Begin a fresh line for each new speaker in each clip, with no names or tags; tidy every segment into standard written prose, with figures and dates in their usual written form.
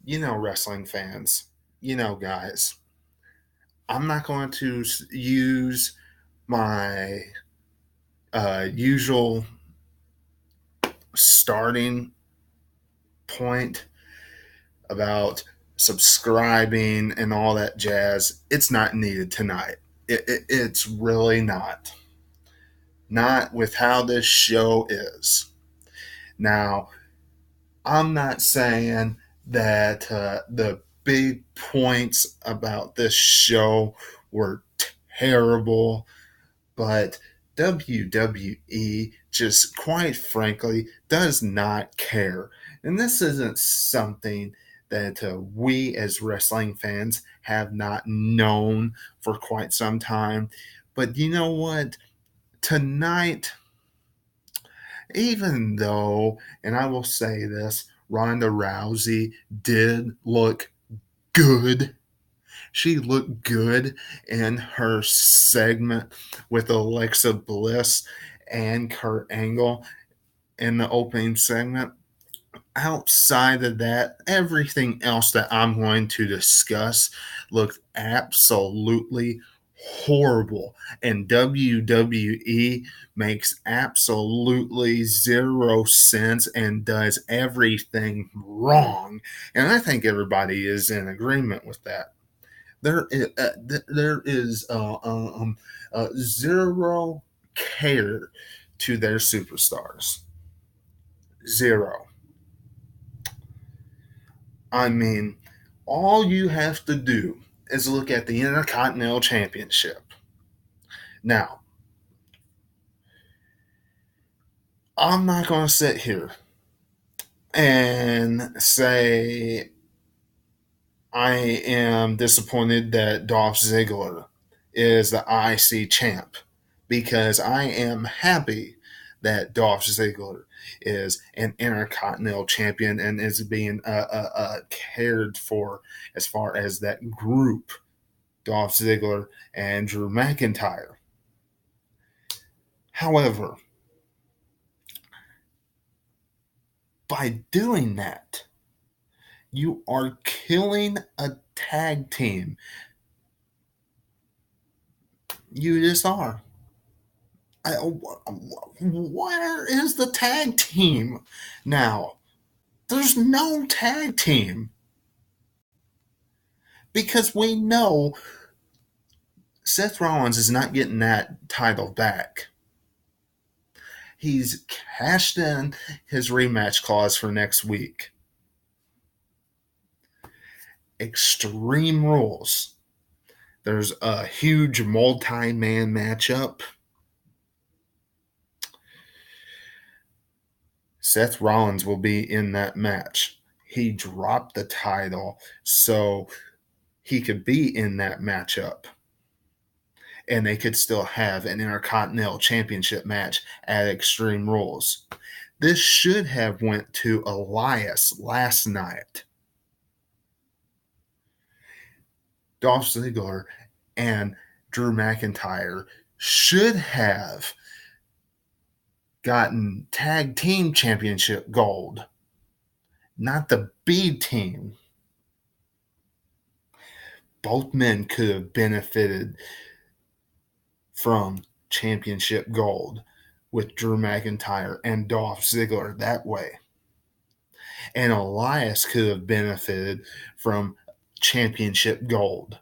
wrestling fans, guys, I'm not going to use my usual starting point about subscribing and all that jazz. It's not needed tonight. It's really not. Not with how this show is. Now, I'm not saying that the big points about this show were terrible, but WWE just quite frankly does not care. And this isn't something that we as wrestling fans have not known for quite some time. But you know what? Tonight, even though, and I will say this, Ronda Rousey did look good. She looked good in her segment with Alexa Bliss and Kurt Angle in the opening segment. Outside of that, everything else that I'm going to discuss looked absolutely horrible. And WWE makes absolutely zero sense and does everything wrong. And I think everybody is in agreement with that. There is zero care to their superstars. Zero. I mean, all you have to do is look at the Intercontinental Championship. Now, I'm not going to sit here and say I am disappointed that Dolph Ziggler is the IC champ, because I am happy that Dolph Ziggler is an Intercontinental Champion and is being cared for as far as that group, Dolph Ziggler and Drew McIntyre. However, by doing that, you are killing a tag team. You just are. Where is the tag team now? There's no tag team. Because we know Seth Rollins is not getting that title back. He's cashed in his rematch clause for next week. Extreme Rules. There's a huge multi-man matchup. Seth Rollins will be in that match. He dropped the title so he could be in that matchup. And they could still have an Intercontinental Championship match at Extreme Rules. This should have went to Elias last night. Dolph Ziggler and Drew McIntyre should have gotten Tag Team Championship gold, not the B team. Both men could have benefited from championship gold with Drew McIntyre and Dolph Ziggler that way. And Elias could have benefited from championship gold.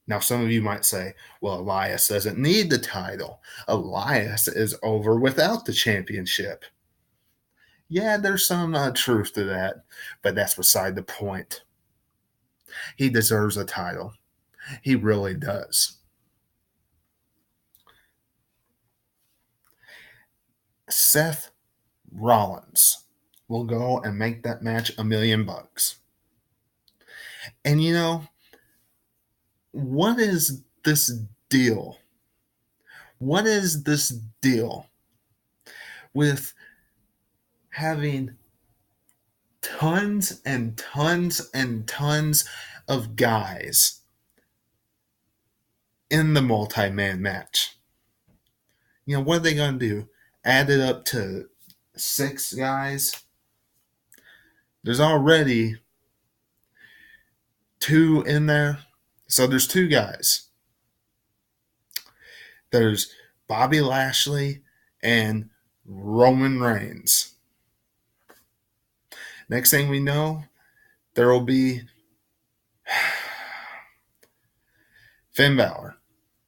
Now, some of you might say, well, Elias doesn't need the title. Elias is over without the championship. Yeah, there's some truth to that, but that's beside the point. He deserves a title. He really does. Seth Rollins will go and make that match $1 million. And you know, what is this deal? What is this deal with having tons and tons and tons of guys in the multi-man match? What are they going to do? Add it up to 6 guys? There's already 2 in there. So there's 2 guys. There's Bobby Lashley and Roman Reigns. Next thing we know, there will be Finn Balor.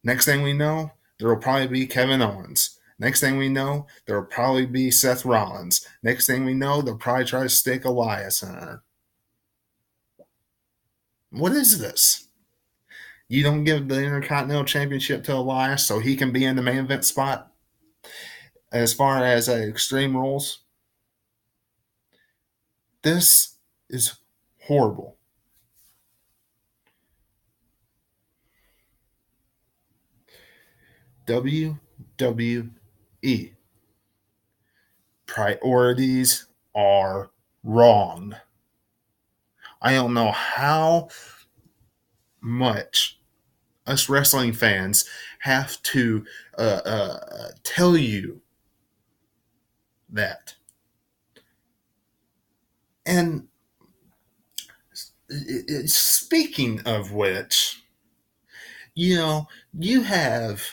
Next thing we know, there will probably be Kevin Owens. Next thing we know, there will probably be Seth Rollins. Next thing we know, they'll probably try to stick Elias in there. What is this? You don't give the Intercontinental Championship to Elias so he can be in the main event spot? As far as Extreme Rules, this is horrible. WWE priorities are wrong. I don't know how much us wrestling fans have to tell you that. And speaking of which, you have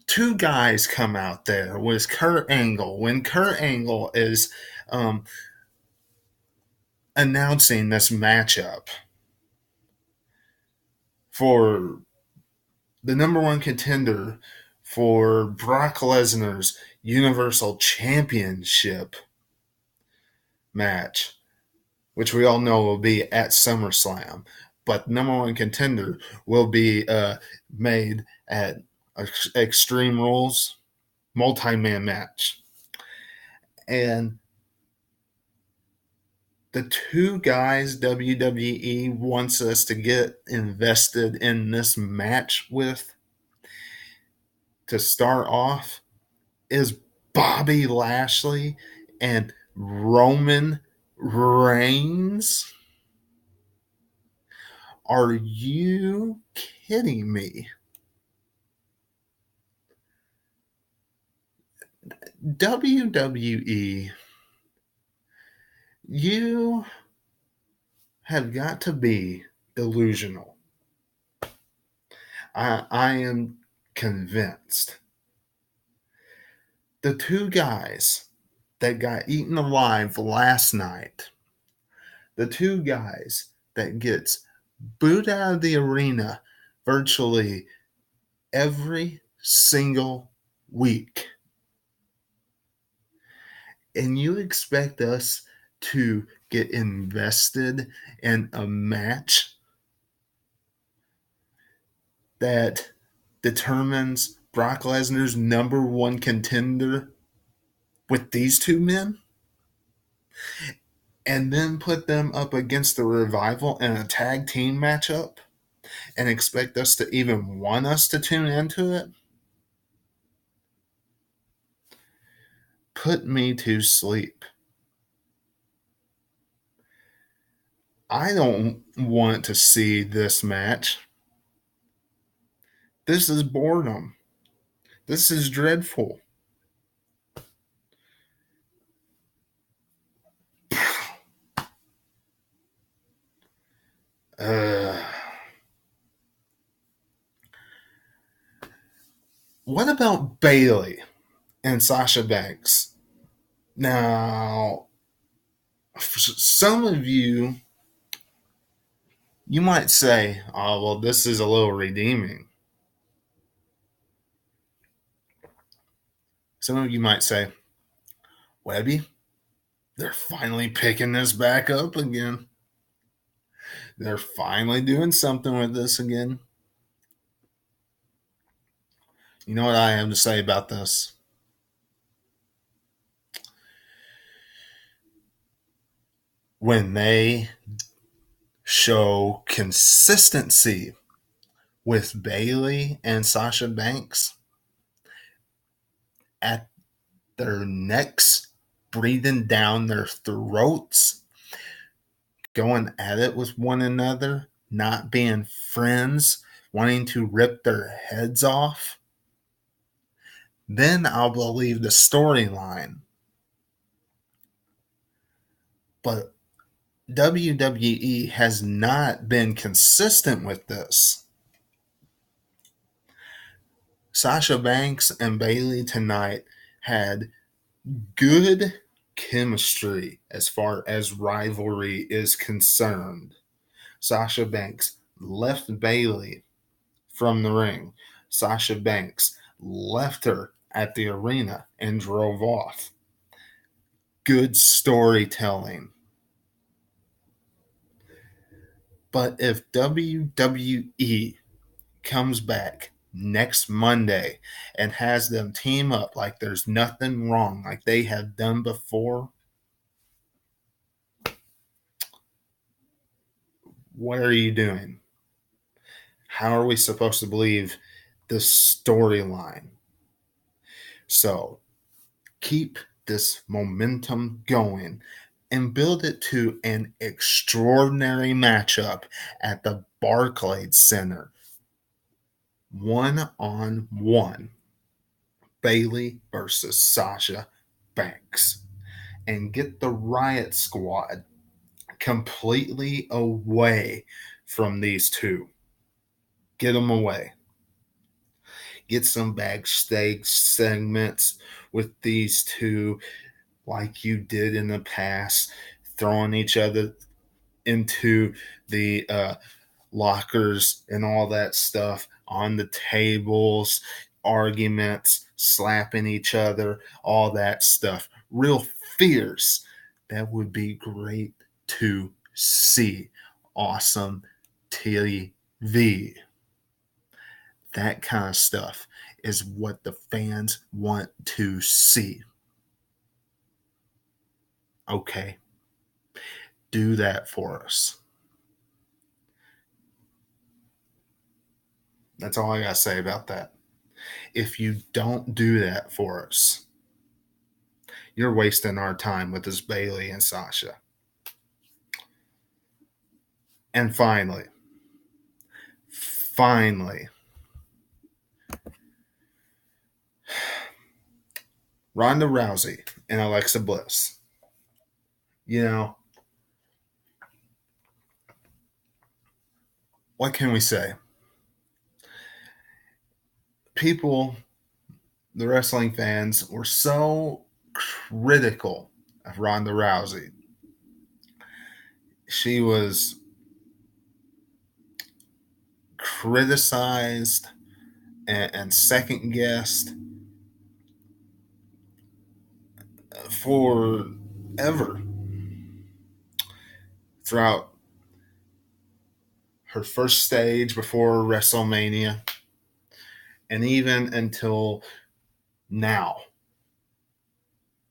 2 guys come out there with Kurt Angle when Kurt Angle is announcing this matchup for the number 1 contender for Brock Lesnar's Universal Championship match, which we all know will be at SummerSlam. But the number 1 contender will be made at Extreme Rules multi-man match. And the 2 guys WWE wants us to get invested in this match with to start off is Bobby Lashley and Roman Reigns. Are you kidding me? WWE, you have got to be delusional. I am convinced. The 2 guys that got eaten alive last night, the 2 guys that gets booed out of the arena virtually every single week, and you expect us to get invested in a match that determines Brock Lesnar's number 1 contender with these 2 men? And then put them up against the Revival in a tag team matchup and expect us to even want us to tune into it? Put me to sleep. I don't want to see this match. This is boredom. This is dreadful. What about Bayley and Sasha Banks? Now, for some of you, you might say, oh, well, this is a little redeeming. Some of you might say, Webby, they're finally picking this back up again. They're finally doing something with this again. You know what I have to say about this? When they show consistency with Bayley and Sasha Banks at their necks, breathing down their throats, going at it with one another, not being friends, wanting to rip their heads off, then I'll believe the storyline. But WWE has not been consistent with this. Sasha Banks and Bayley tonight had good chemistry as far as rivalry is concerned. Sasha Banks left Bayley from the ring. Sasha Banks left her at the arena and drove off. Good storytelling. But if WWE comes back next Monday and has them team up like there's nothing wrong, like they have done before, what are you doing? How are we supposed to believe the storyline? So keep this momentum going and build it to an extraordinary matchup at the Barclays Center. 1-on-1. Bayley versus Sasha Banks. And get the Riot Squad completely away from these two. Get them away. Get some backstage segments with these two like you did in the past, throwing each other into the lockers and all that stuff, on the tables, arguments, slapping each other, all that stuff. Real fierce. That would be great to see. Awesome TV. That kind of stuff is what the fans want to see. Okay. Do that for us. That's all I got to say about that. If you don't do that for us, you're wasting our time with this Bayley and Sasha. And finally, Ronda Rousey and Alexa Bliss. You know, what can we say? People, the wrestling fans, were so critical of Ronda Rousey. She was criticized and second guessed forever throughout her first stage before WrestleMania and even until now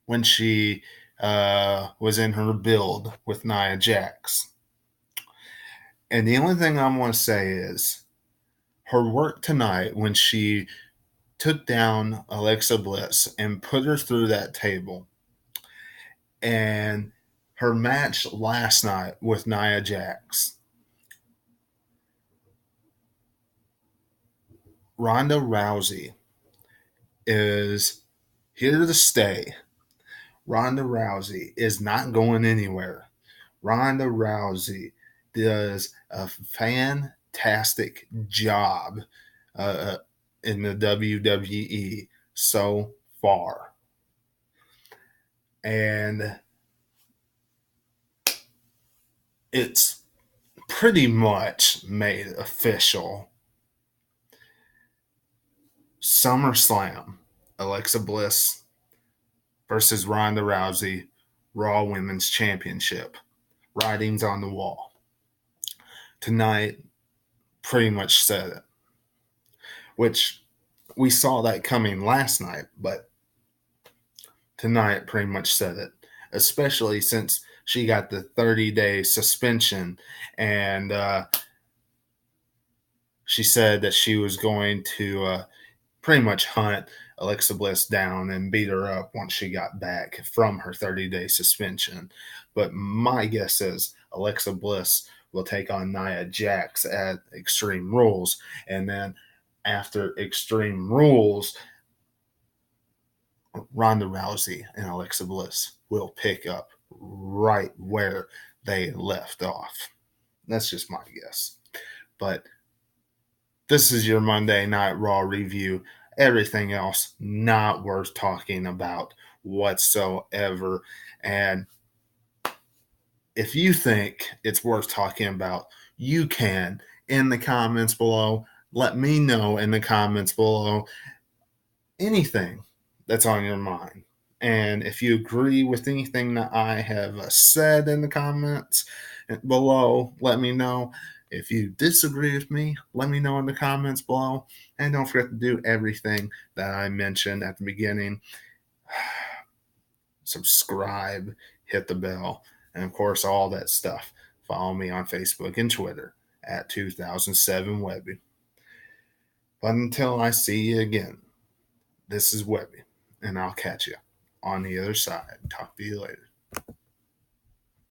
when she was in her build with Nia Jax. And the only thing I want to say is her work tonight when she took down Alexa Bliss and put her through that table, and her match last night with Nia Jax. Ronda Rousey is here to stay. Ronda Rousey is not going anywhere. Ronda Rousey does a fantastic job in the WWE so far. And it's pretty much made official. SummerSlam, Alexa Bliss versus Ronda Rousey, Raw Women's Championship. Writings on the wall. Tonight pretty much said it. Which we saw that coming last night, but tonight pretty much said it. Especially since she got the 30-day suspension and she said that she was going to pretty much hunt Alexa Bliss down and beat her up once she got back from her 30-day suspension. But my guess is Alexa Bliss will take on Nia Jax at Extreme Rules. And then after Extreme Rules, Ronda Rousey and Alexa Bliss will pick up right where they left off. That's just my guess. But this is your Monday Night Raw review. Everything else not worth talking about whatsoever. And if you think it's worth talking about, you can in the comments below. Let me know in the comments below anything that's on your mind. And if you agree with anything that I have said in the comments below, let me know. If you disagree with me, let me know in the comments below. And don't forget to do everything that I mentioned at the beginning. Subscribe, hit the bell, and of course, all that stuff. Follow me on Facebook and Twitter at 2007 Webby. But until I see you again, this is Webby, and I'll catch you on the other side. Talk to you later.